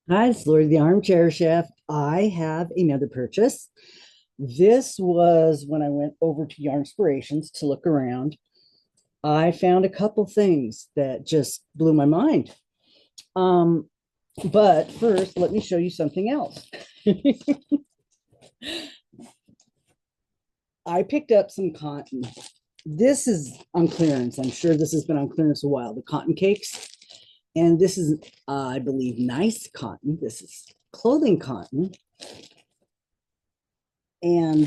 Hi, it's Lori, the armchair chef. I have another purchase. This was when I went over to Yarnspirations to look around. I found a couple things that just blew my mind. Um, but first, let me show you something else. I picked up some cotton. This is on clearance. I'm sure this has been on clearance a while. The cotton cakes. And this is, I believe, nice cotton. This is clothing cotton. And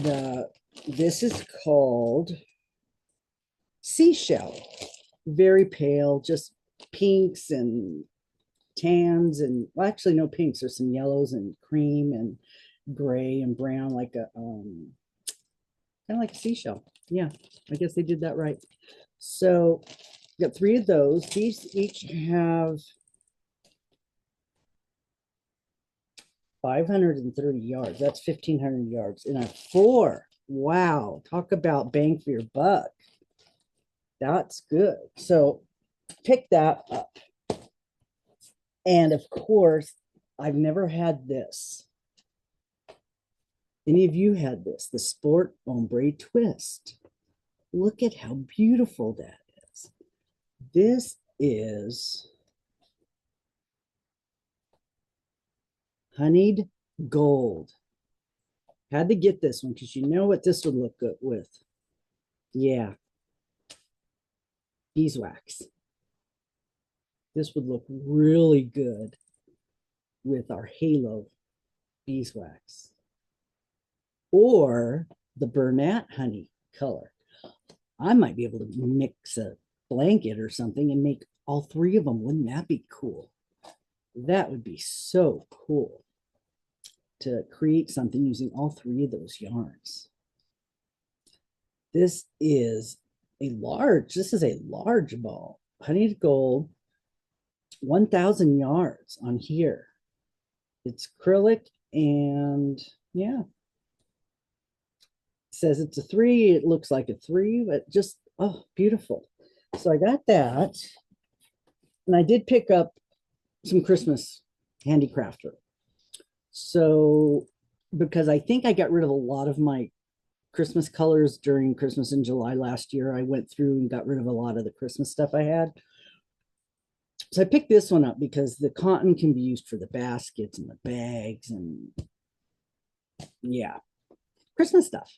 this is called Seashell. Very pale, just pinks and tans, and well, actually no pinks. There's some yellows and cream and gray and brown, like a kind of like a seashell. Yeah, I guess they did that right. So got three of those. These each have 530 yards. That's 1,500 yards in a four. Wow, talk about bang for your buck. That's good. So pick that up. And of course, I've never had this. Any of you had this, the Sport Ombre Twist. Look at how beautiful that is. This is honeyed gold. Had to get this one because you know what this would look good with. Yeah, beeswax. This would look really good with our halo beeswax or the Bernat honey color. I might be able to mix a blanket or something and make all three of them. Wouldn't that be cool? That would be so cool to create something using all three of those yarns. This is this is a large ball, honeyed gold, 1,000 yards on here. It's acrylic and yeah, it says it's a three. It looks like a three, but just, oh, beautiful. So I got that. And I did pick up some Christmas handicrafter. So, because I think I got rid of a lot of my Christmas colors during Christmas in July last year, I went through and got rid of a lot of the Christmas stuff I had. So I picked this one up because the cotton can be used for the baskets and the bags and yeah, Christmas stuff.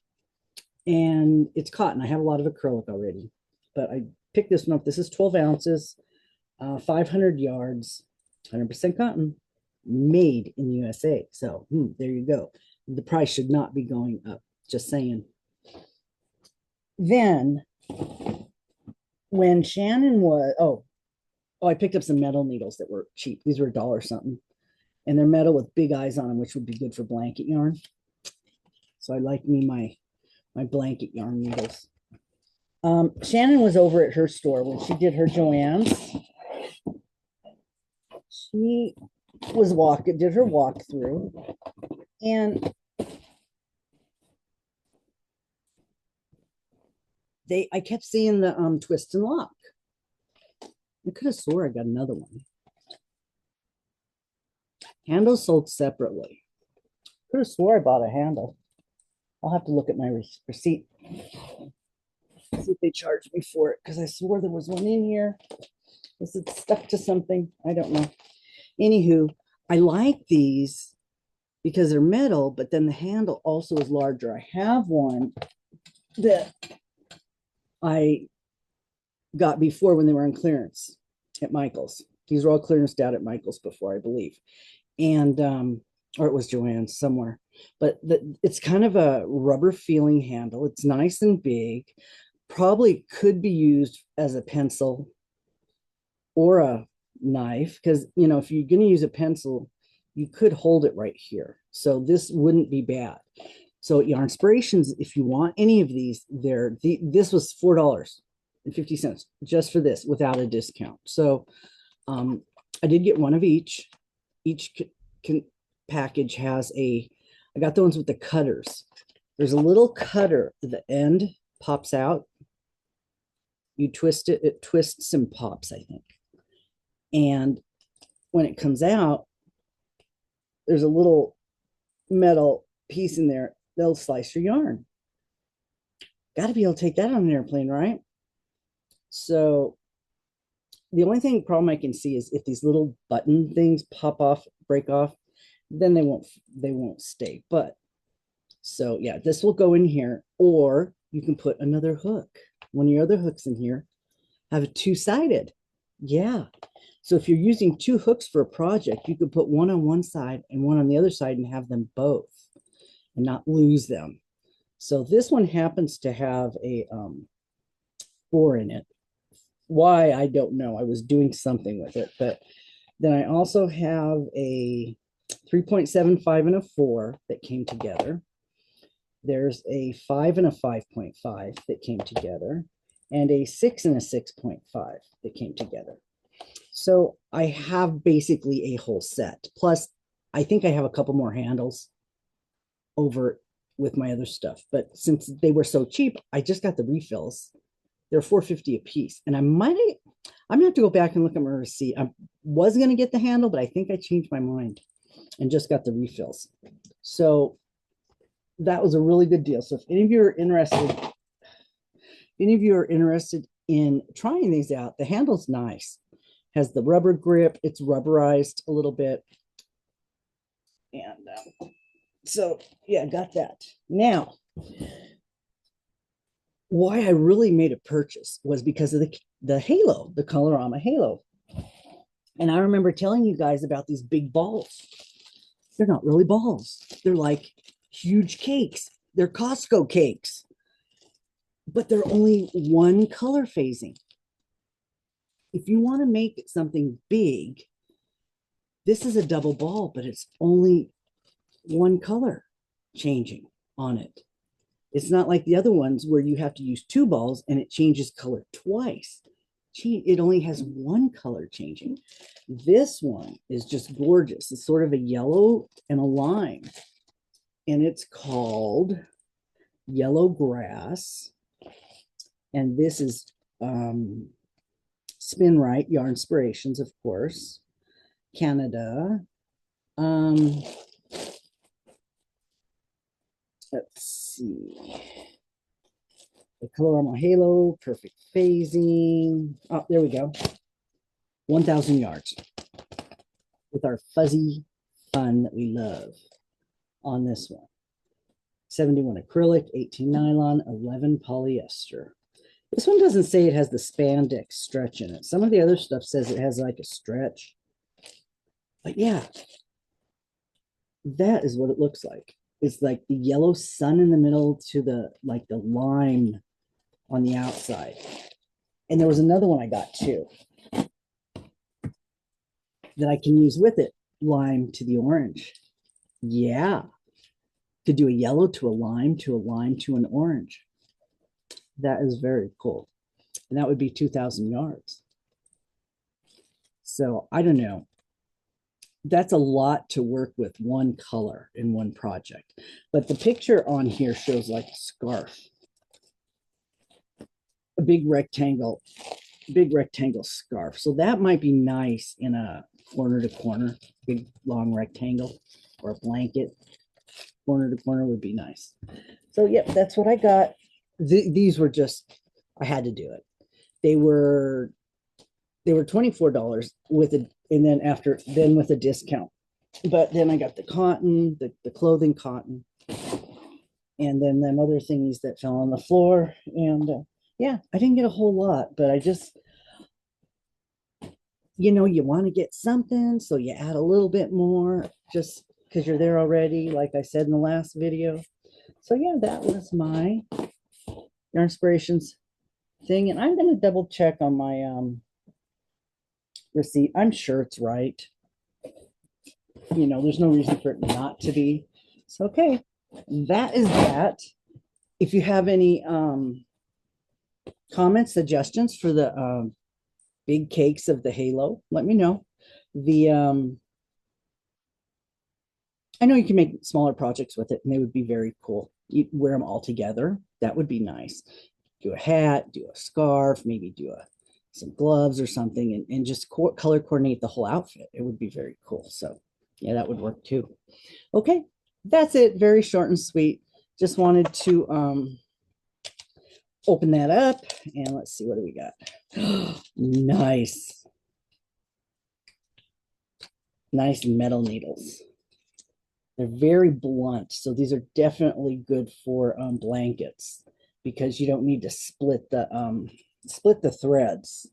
And it's cotton. I have a lot of acrylic already, but I picked this one up. This is 12 ounces, 500 yards, 100% cotton, made in the USA. So there you go. The price should not be going up. Just saying. Then when Shannon was, I picked up some metal needles that were cheap. These were a dollar something. And they're metal with big eyes on them, which would be good for blanket yarn. So I like me my blanket yarn needles. Shannon was over at her store when she did her Joann's. She did her walkthrough, and I kept seeing the twist and lock. I could have swore I got another one. Handles sold separately. Could have swore I bought a handle. I'll have to look at my receipt. See if they charged me for it because I swore there was one in here. Was it stuck to something? I don't know. Anywho, I like these because they're metal, but then the handle also is larger. I have one that I got before when they were on clearance at Michael's. These were all clearanced out at Michael's before, I believe. And or it was Joann's somewhere. But it's kind of a rubber feeling handle. It's nice and big. Probably could be used as a pencil or a knife because if you're going to use a pencil, you could hold it right here. So this wouldn't be bad. So at Yarnspirations, if you want any of these, this was $4.50 just for this without a discount. So I did get one of each. Each package has I got the ones with the cutters. There's a little cutter at the end, pops out. You twist it, it twists and pops, I think. And when it comes out, there's a little metal piece in there that'll slice your yarn. Got to be able to take that on an airplane, right? So the only problem I can see is if these little button things pop off, break off, then they won't stay. But so yeah, this will go in here, or you can put another hook. One of your other hooks in here, have it two-sided. Yeah. So if you're using two hooks for a project, you could put one on one side and one on the other side and have them both and not lose them. So this one happens to have a 4 in it. Why, I don't know. I was doing something with it. But then I also have a 3.75 and a 4 that came together. There's a 5 and a 5.5 that came together, and a 6 and a 6.5 that came together. So I have basically a whole set. Plus, I think I have a couple more handles over with my other stuff. But since they were so cheap, I just got the refills. They're $4.50 a piece. And I'm gonna have to go back and look at my receipt. I was gonna get the handle, but I think I changed my mind and just got the refills. So that was a really good deal. So if any of you are interested in trying these out, the handle's nice. Has the rubber grip. It's rubberized a little bit. And so yeah, got that. Now, why I really made a purchase was because of the halo, the Colorama halo. And I remember telling you guys about these big balls. They're not really balls. They're like huge cakes. They're Costco cakes, but they're only one color phasing. If you want to make something big, this is a double ball, but it's only one color changing on it. It's not like the other ones where you have to use two balls and it changes color twice. It only has one color changing. This one is just gorgeous. It's sort of a yellow and a lime, and it's called Yellow Grass. And this is Spin Right, Yarnspirations, of course, Canada. Let's see. The Colorama Halo, perfect phasing. Oh, there we go. 1,000 yards with our fuzzy fun that we love on this one. 71 acrylic, 18 nylon, 11 polyester. This one doesn't say it has the spandex stretch in it. Some of the other stuff says it has like a stretch. But yeah, that is what it looks like. It's like the yellow sun in the middle to the lime on the outside. And there was another one I got too that I can use with it. Lime to the orange. Yeah. Could do a yellow to a lime to a lime to an orange. That is very cool. And that would be 2,000 yards. So I don't know. That's a lot to work with one color in one project. But the picture on here shows like a scarf. A big rectangle scarf. So that might be nice in a corner to corner, big long rectangle, or a blanket. Corner to corner would be nice. So yep, that's what I got. These were just, I had to do it. They were $24 with it, and then with a discount. But then I got the cotton, the clothing cotton, and then them other thingies that fell on the floor. And yeah, I didn't get a whole lot, but I just, you want to get something, so you add a little bit more just because you're there already, like I said in the last video. So yeah, that was my Yarnspirations thing, and I'm going to double check on my receipt. I'm sure it's right. There's no reason for it not to be. So okay, that is that. If you have any comments, suggestions for the big cakes of the halo, let me know. I know you can make smaller projects with it, and they would be very cool. You wear them all together. That would be nice. Do a hat, do a scarf, maybe do some gloves or something, and just color coordinate the whole outfit. It would be very cool. So Yeah, that would work too. Okay, that's it. Very short and sweet. Just wanted to open that up and let's see what do we got. Nice. Nice metal needles. They're very blunt, so these are definitely good for blankets because you don't need to split the threads.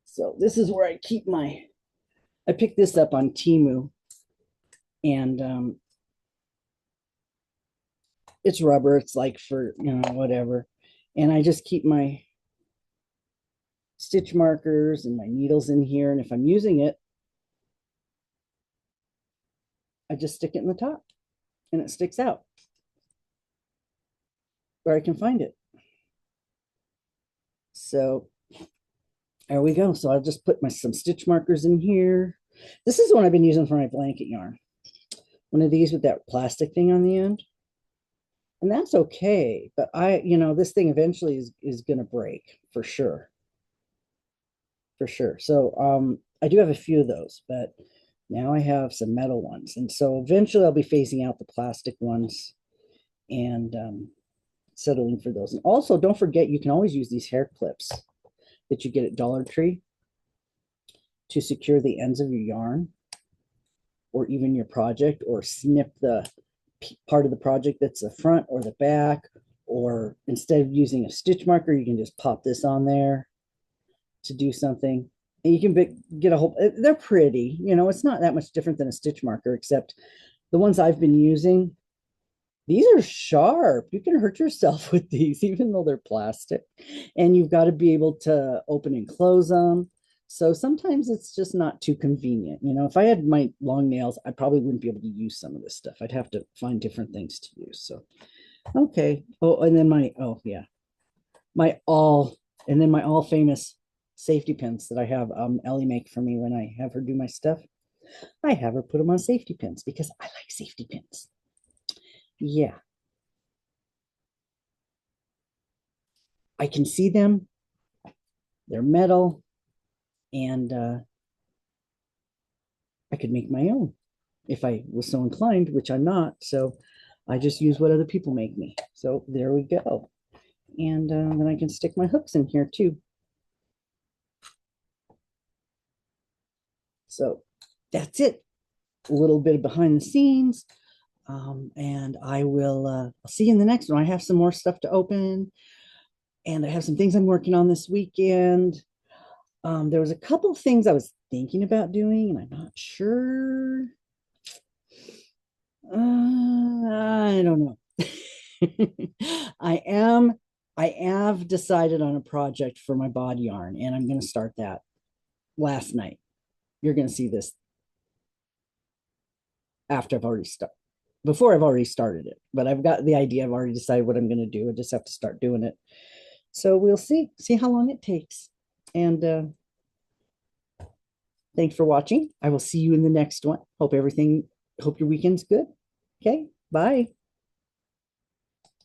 So this is where I keep my. I picked this up on Temu, and it's rubber. It's like for whatever, and I just keep my stitch markers and my needles in here. And if I'm using it, I just stick it in the top, and it sticks out where I can find it. So there we go. So I'll just put some stitch markers in here. This is the one I've been using for my blanket yarn. One of these with that plastic thing on the end. And that's okay. But this thing eventually is going to break for sure. For sure. So I do have a few of those, but now I have some metal ones. And so eventually I'll be phasing out the plastic ones and settling for those. And also don't forget, you can always use these hair clips that you get at Dollar Tree to secure the ends of your yarn or even your project, or snip the part of the project that's the front or the back, or instead of using a stitch marker, you can just pop this on there to do something. And you can get a whole, they're pretty, it's not that much different than a stitch marker, except the ones I've been using, these are sharp. You can hurt yourself with these, even though they're plastic. And you've got to be able to open and close them. So sometimes it's just not too convenient. If I had my long nails, I probably wouldn't be able to use some of this stuff. I'd have to find different things to use. So, okay. Oh, and then my all famous safety pins that I have Ellie make for me when I have her do my stuff. I have her put them on safety pins because I like safety pins. Yeah. I can see them. They're metal, and I could make my own if I was so inclined, which I'm not. So I just use what other people make me. So there we go. And then I can stick my hooks in here too. So that's it. A little bit of behind the scenes. And I will I'll see you in the next one. I have some more stuff to open, and I have some things I'm working on this weekend. There was a couple of things I was thinking about doing, and I'm not sure. I don't know. I have decided on a project for my body yarn, and I'm going to start that last night. You're going to see this after I've already started, before I've already started it, but I've got the idea. I've already decided what I'm going to do. I just have to start doing it. So we'll see how long it takes. And thanks for watching. I will see you in the next one. Hope your weekend's good. Okay, bye.